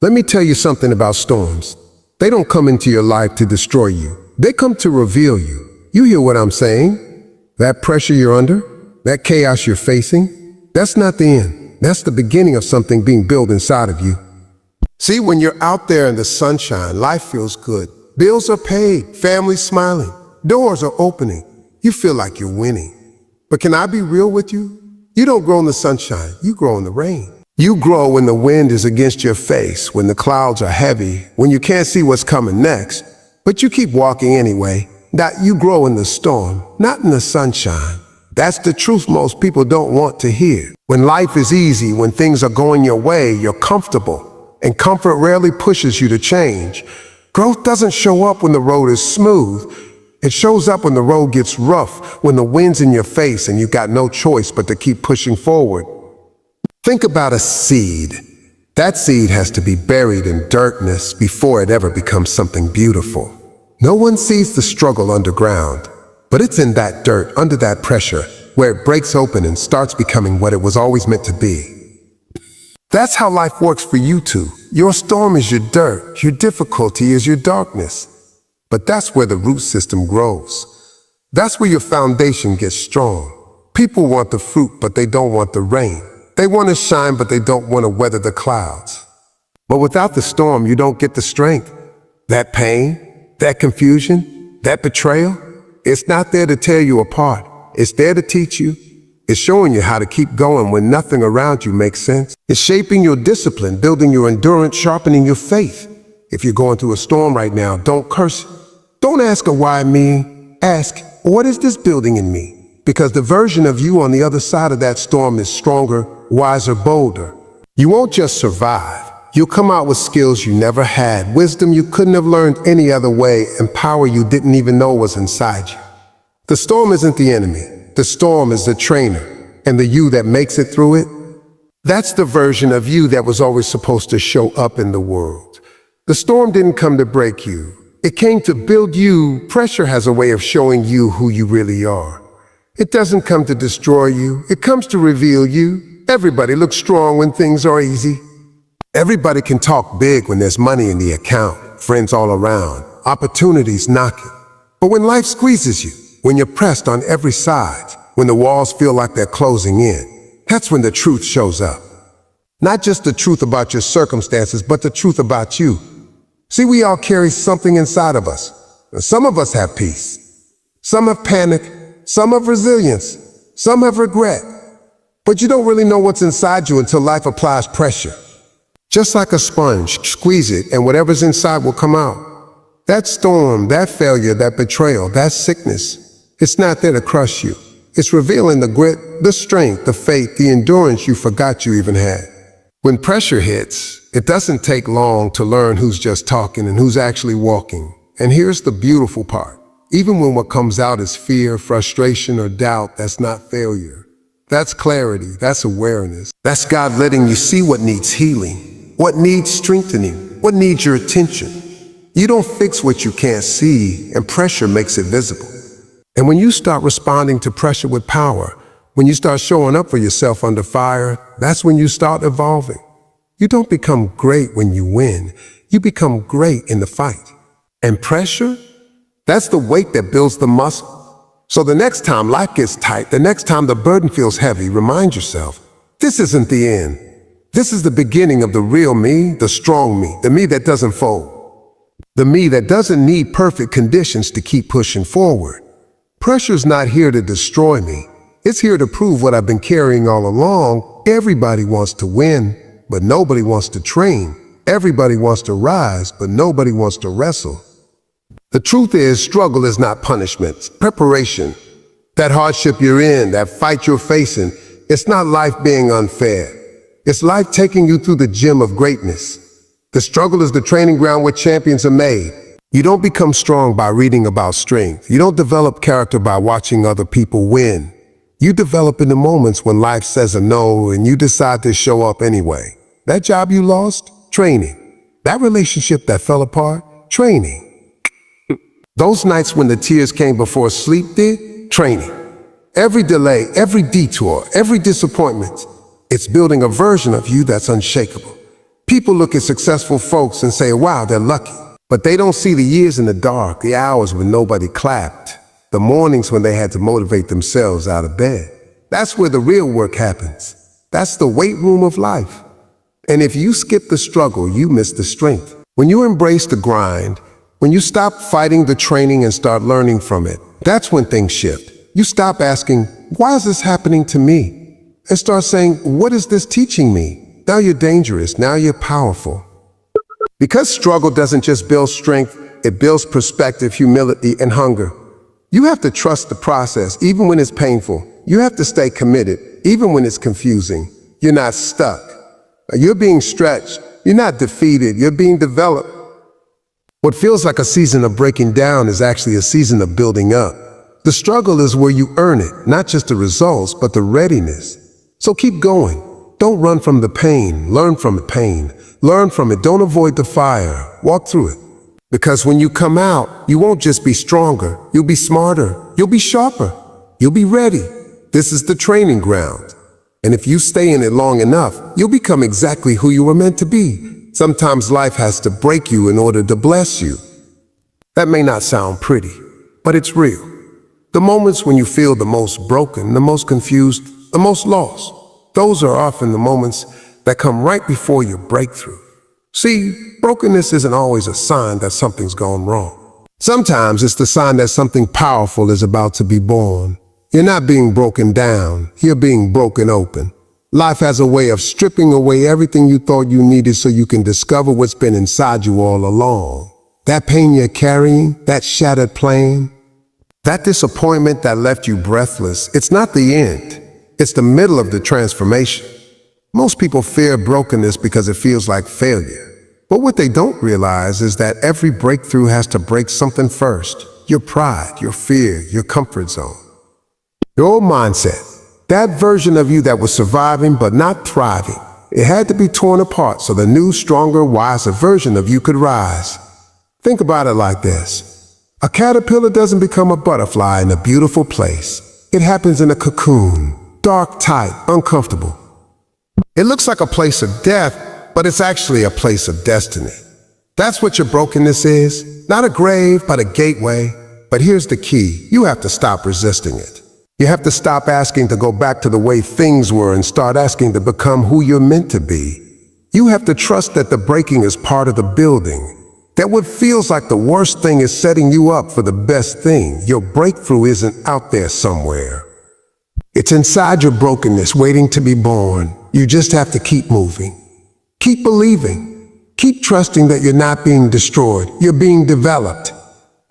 Let me tell you something about storms. They don't come into your life to destroy you. They come to reveal you. You hear what I'm saying? That pressure you're under, that chaos you're facing, that's not the end. That's the beginning of something being built inside of you. See, when you're out there in the sunshine, life feels good. Bills are paid, family's smiling, doors are opening. You feel like you're winning. But can I be real with you? You don't grow in the sunshine, you grow in the rain. You grow when the wind is against your face, when the clouds are heavy, when you can't see what's coming next, but you keep walking anyway. That you grow in the storm, not in the sunshine. That's the truth most people don't want to hear. When life is easy, when things are going your way, you're comfortable, and comfort rarely pushes you to change. Growth doesn't show up when the road is smooth. It shows up when the road gets rough, when the wind's in your face and you've got no choice but to keep pushing forward. Think about a seed. That seed has to be buried in darkness before it ever becomes something beautiful. No one sees the struggle underground, but it's in that dirt, under that pressure, where it breaks open and starts becoming what it was always meant to be. That's how life works for you too. Your storm is your dirt, your difficulty is your darkness. But that's where the root system grows. That's where your foundation gets strong. People want the fruit, but they don't want the rain. They want to shine, but they don't want to weather the clouds. But without the storm, you don't get the strength. That pain, that confusion, that betrayal, it's not there to tear you apart. It's there to teach you. It's showing you how to keep going when nothing around you makes sense. It's shaping your discipline, building your endurance, sharpening your faith. If you're going through a storm right now, don't curse it. Don't ask a why me. Ask, what is this building in me? Because the version of you on the other side of that storm is stronger, wiser, bolder. You won't just survive. You'll come out with skills you never had, wisdom you couldn't have learned any other way, and power you didn't even know was inside you. The storm isn't the enemy. The storm is the trainer, and the you that makes it through it, that's the version of you that was always supposed to show up in the world. The storm didn't come to break you. It came to build you. Pressure has a way of showing you who you really are. It doesn't come to destroy you. It comes to reveal you. Everybody looks strong when things are easy. Everybody can talk big when there's money in the account, friends all around, opportunities knocking. But when life squeezes you, when you're pressed on every side, when the walls feel like they're closing in, that's when the truth shows up. Not just the truth about your circumstances, but the truth about you. See, we all carry something inside of us. Some of us have peace. Some have panic. Some have resilience. Some have regret. But you don't really know what's inside you until life applies pressure. Just like a sponge, squeeze it and whatever's inside will come out. That storm, that failure, that betrayal, that sickness, it's not there to crush you. It's revealing the grit, the strength, the faith, the endurance you forgot you even had. When pressure hits, it doesn't take long to learn who's just talking and who's actually walking. And here's the beautiful part. Even when what comes out is fear, frustration, or doubt, that's not failure. That's clarity, that's awareness. That's God letting you see what needs healing, what needs strengthening, what needs your attention. You don't fix what you can't see, and pressure makes it visible. And when you start responding to pressure with power, when you start showing up for yourself under fire, that's when you start evolving. You don't become great when you win. You become great in the fight. And pressure? That's the weight that builds the muscle. So the next time life gets tight, the next time the burden feels heavy, remind yourself, this isn't the end. This is the beginning of the real me, the strong me, the me that doesn't fold. The me that doesn't need perfect conditions to keep pushing forward. Pressure's not here to destroy me. It's here to prove what I've been carrying all along. Everybody wants to win, but nobody wants to train. Everybody wants to rise, but nobody wants to wrestle. The truth is, struggle is not punishment, it's preparation. That hardship you're in, that fight you're facing, it's not life being unfair. It's life taking you through the gym of greatness. The struggle is the training ground where champions are made. You don't become strong by reading about strength. You don't develop character by watching other people win. You develop in the moments when life says a no and you decide to show up anyway. That job you lost? Training. That relationship that fell apart? Training. Those nights when the tears came before sleep did? Training. Every delay, every detour, every disappointment, it's building a version of you that's unshakable. People look at successful folks and say, wow, they're lucky. But they don't see the years in the dark, the hours when nobody clapped, the mornings when they had to motivate themselves out of bed. That's where the real work happens. That's the weight room of life. And if you skip the struggle, you miss the strength. When you embrace the grind, when you stop fighting the training and start learning from it, that's when things shift. You stop asking, why is this happening to me? And start saying, what is this teaching me? Now you're dangerous. Now you're powerful. Because struggle doesn't just build strength, it builds perspective, humility, and hunger. You have to trust the process, even when it's painful. You have to stay committed, even when it's confusing. You're not stuck. You're being stretched. You're not defeated. You're being developed. What feels like a season of breaking down is actually a season of building up. The struggle is where you earn it, not just the results, but the readiness. So keep going. Don't run from the pain. Learn from the pain. Learn from it. Don't avoid the fire. Walk through it. Because when you come out, you won't just be stronger. You'll be smarter. You'll be sharper. You'll be ready. This is the training ground. And if you stay in it long enough, you'll become exactly who you were meant to be. Sometimes life has to break you in order to bless you. That may not sound pretty, but it's real. The moments when you feel the most broken, the most confused, the most lost, those are often the moments that come right before your breakthrough. See, brokenness isn't always a sign that something's gone wrong. Sometimes it's the sign that something powerful is about to be born. You're not being broken down, you're being broken open. Life has a way of stripping away everything you thought you needed so you can discover what's been inside you all along. That pain you're carrying, that shattered plan, that disappointment that left you breathless, it's not the end. It's the middle of the transformation. Most people fear brokenness because it feels like failure. But what they don't realize is that every breakthrough has to break something first. Your pride, your fear, your comfort zone. Your old mindset, that version of you that was surviving but not thriving, it had to be torn apart so the new, stronger, wiser version of you could rise. Think about it like this. A caterpillar doesn't become a butterfly in a beautiful place. It happens in a cocoon, dark, tight, uncomfortable. It looks like a place of death, but it's actually a place of destiny. That's what your brokenness is. Not a grave, but a gateway. But here's the key. You have to stop resisting it. You have to stop asking to go back to the way things were and start asking to become who you're meant to be. You have to trust that the breaking is part of the building. That what feels like the worst thing is setting you up for the best thing. Your breakthrough isn't out there somewhere. It's inside your brokenness, waiting to be born. You just have to keep moving. Keep believing. Keep trusting that you're not being destroyed. You're being developed.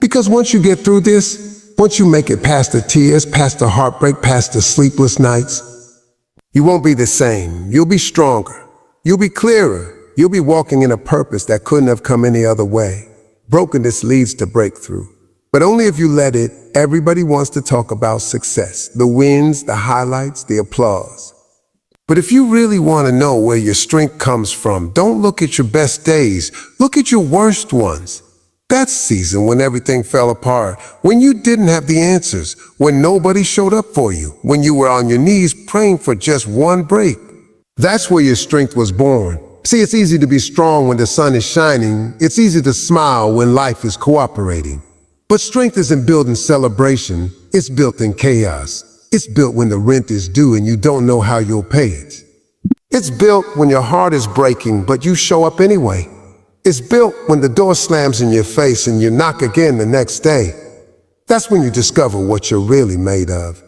Because once you get through this, once you make it past the tears, past the heartbreak, past the sleepless nights, you won't be the same. You'll be stronger. You'll be clearer. You'll be walking in a purpose that couldn't have come any other way. Brokenness leads to breakthrough. But only if you let it. Everybody wants to talk about success, the wins, the highlights, the applause. But if you really want to know where your strength comes from, don't look at your best days. Look at your worst ones. That season when everything fell apart, when you didn't have the answers, when nobody showed up for you, when you were on your knees praying for just one break. That's where your strength was born. See, it's easy to be strong when the sun is shining. It's easy to smile when life is cooperating. But strength isn't built in celebration. It's built in chaos. It's built when the rent is due and you don't know how you'll pay it. It's built when your heart is breaking, but you show up anyway. It's built when the door slams in your face and you knock again the next day. That's when you discover what you're really made of.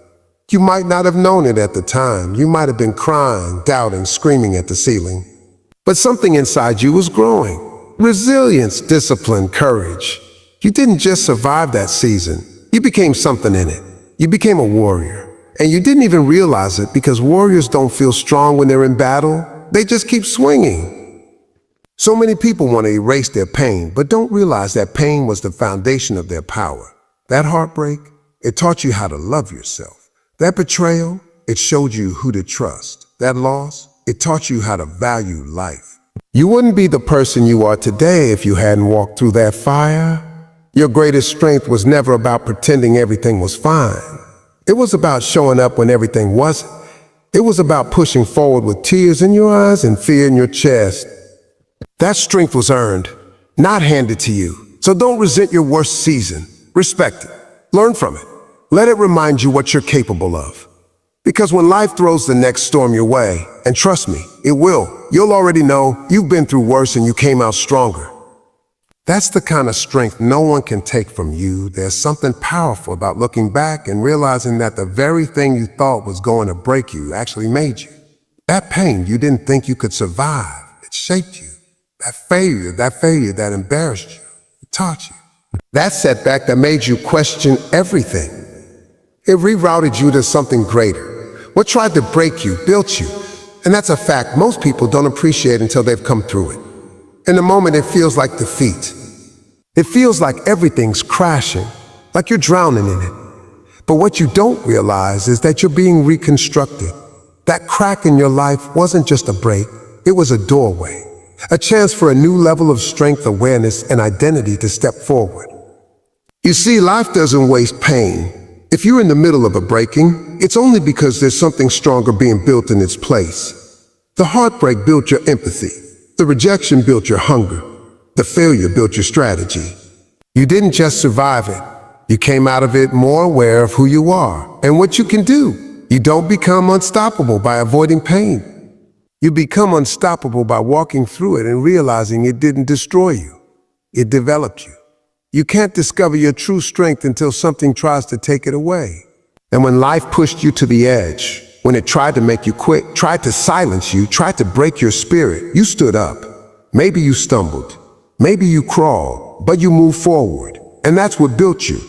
You might not have known it at the time. You might have been crying, doubting, screaming at the ceiling. But something inside you was growing. Resilience, discipline, courage. You didn't just survive that season. You became something in it. You became a warrior. And you didn't even realize it because warriors don't feel strong when they're in battle. They just keep swinging. So many people want to erase their pain, but don't realize that pain was the foundation of their power. That heartbreak, it taught you how to love yourself. That betrayal, it showed you who to trust. That loss, it taught you how to value life. You wouldn't be the person you are today if you hadn't walked through that fire. Your greatest strength was never about pretending everything was fine. It was about showing up when everything wasn't. It was about pushing forward with tears in your eyes and fear in your chest. That strength was earned, not handed to you. So don't resent your worst season. Respect it. Learn from it. Let it remind you what you're capable of. Because when life throws the next storm your way, and trust me, it will, you'll already know you've been through worse and you came out stronger. That's the kind of strength no one can take from you. There's something powerful about looking back and realizing that the very thing you thought was going to break you actually made you. That pain you didn't think you could survive, it shaped you. That failure that embarrassed you, it taught you. That setback that made you question everything. It rerouted you to something greater. What tried to break you built you. And that's a fact most people don't appreciate until they've come through it. In the moment, it feels like defeat. It feels like everything's crashing, like you're drowning in it. But what you don't realize is that you're being reconstructed. That crack in your life wasn't just a break, it was a doorway. A chance for a new level of strength, awareness, and identity to step forward. You see, life doesn't waste pain. If you're in the middle of a breaking, it's only because there's something stronger being built in its place. The heartbreak built your empathy. The rejection built your hunger. The failure built your strategy. You didn't just survive it. You came out of it more aware of who you are and what you can do. You don't become unstoppable by avoiding pain. You become unstoppable by walking through it and realizing it didn't destroy you. It developed you. You can't discover your true strength until something tries to take it away. And when life pushed you to the edge, when it tried to make you quit, tried to silence you, tried to break your spirit, you stood up. Maybe you stumbled. Maybe you crawled, but you moved forward. And that's what built you.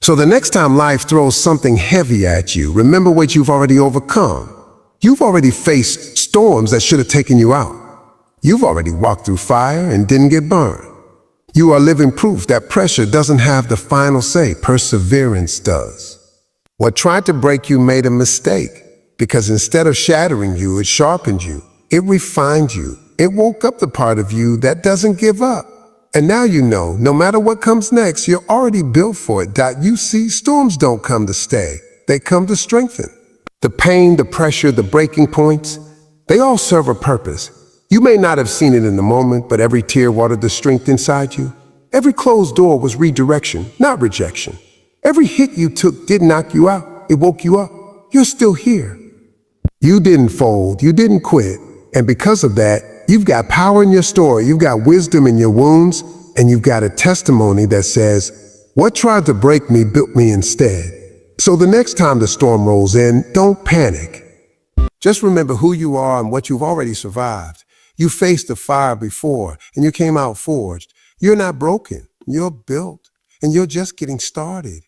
So the next time life throws something heavy at you, remember what you've already overcome. You've already faced storms that should have taken you out. You've already walked through fire and didn't get burned. You are living proof that pressure doesn't have the final say, perseverance does. What tried to break you made a mistake, because instead of shattering you, it sharpened you. It refined you. It woke up the part of you that doesn't give up. And now you know, no matter what comes next, you're already built for it. You see, storms don't come to stay. They come to strengthen. The pain, the pressure, the breaking points, they all serve a purpose. You may not have seen it in the moment, but every tear watered the strength inside you. Every closed door was redirection, not rejection. Every hit you took didn't knock you out, it woke you up. You're still here. You didn't fold, you didn't quit. And because of that, you've got power in your story, you've got wisdom in your wounds, and you've got a testimony that says, what tried to break me built me instead. So the next time the storm rolls in, don't panic. Just remember who you are and what you've already survived. You faced the fire before, and you came out forged. You're not broken, you're built, and you're just getting started.